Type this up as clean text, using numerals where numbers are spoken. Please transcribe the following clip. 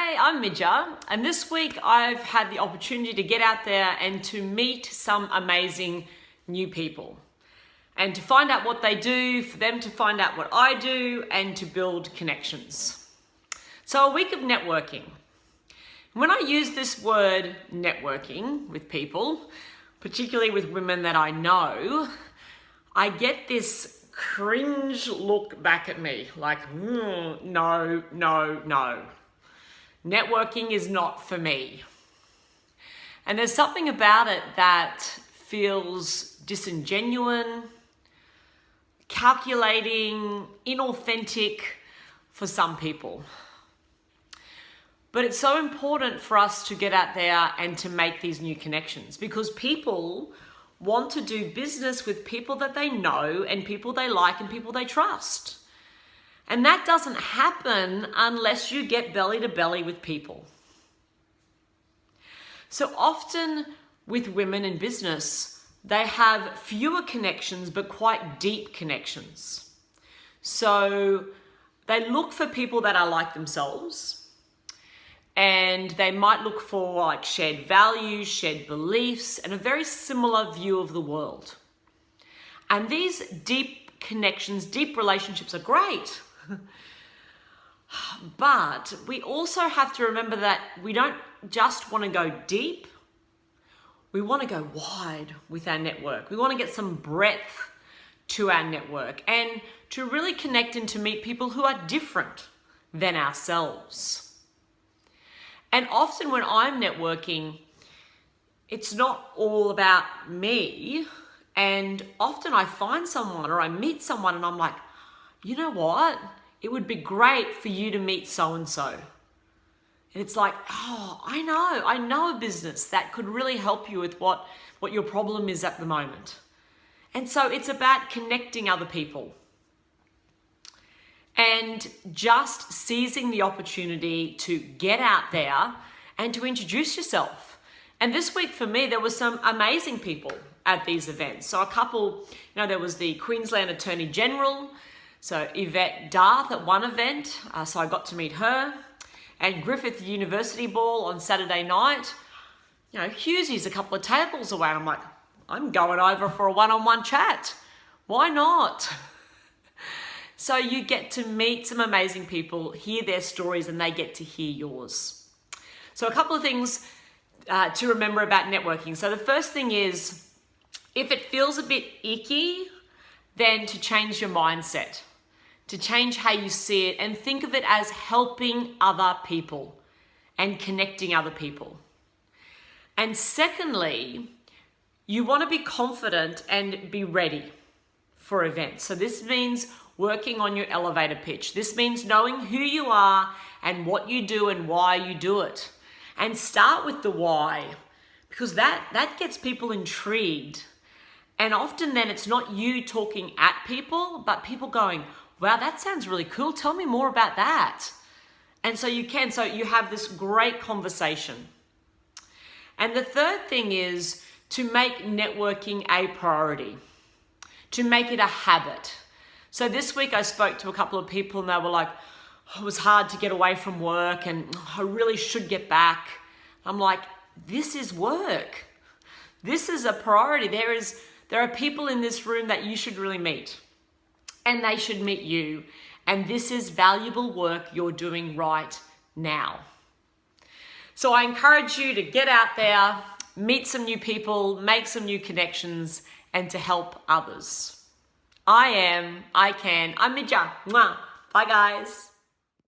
Hey, I'm MIDJA, and this week I've had the opportunity to get out there and to meet some amazing new people and to find out what they do, for them to find out what I do, and to build connections. So a week of networking. When I use this word networking with people, particularly with women that I know, I get this cringe look back at me like, no. Networking is not for me. And there's something about it that feels disingenuous, calculating, inauthentic for some people. But it's so important for us to get out there and to make these new connections because people want to do business with people that they know and people they like and people they trust. And that doesn't happen unless you get belly to belly with people. So often with women in business, they have fewer connections but quite deep connections. So they look for people that are like themselves, and they might look for like shared values, shared beliefs, and a very similar view of the world. And these deep connections, deep relationships are great. But we also have to remember that we don't just want to go deep, we want to go wide with our network. We want to get some breadth to our network and to really connect and to meet people who are different than ourselves. And often when I'm networking, it's not all about me. And often I find someone or I meet someone and I'm like, you know what? It would be great for you to meet so-and-so. And it's like, oh, I know a business that could really help you with what your problem is at the moment. And so it's about connecting other people and just seizing the opportunity to get out there and to introduce yourself. And this week for me, there were some amazing people at these events. So a couple, there was the Queensland Attorney General, so Yvette Darth at one event, so I got to meet her, and Griffith University Ball on Saturday night. Hughesy's a couple of tables away, and I'm like, I'm going over for a one-on-one chat. Why not? So you get to meet some amazing people, hear their stories, and they get to hear yours. So a couple of things to remember about networking. So the first thing is, if it feels a bit icky, then to change your mindset, to change how you see it and think of it as helping other people and connecting other people. And secondly, you want to be confident and be ready for events. So this means working on your elevator pitch. This means knowing who you are and what you do and why you do it. And start with the why, because that gets people intrigued. And often then it's not you talking at people, but people going, wow, that sounds really cool. Tell me more about that. And so you have this great conversation. And the third thing is to make networking a priority, to make it a habit. So this week I spoke to a couple of people and they were like, it was hard to get away from work and I really should get back. I'm like, this is work. This is a priority. There are people in this room that you should really meet, and they should meet you. And this is valuable work you're doing right now. So I encourage you to get out there, meet some new people, make some new connections, and to help others. I'm MIDJA. Bye guys.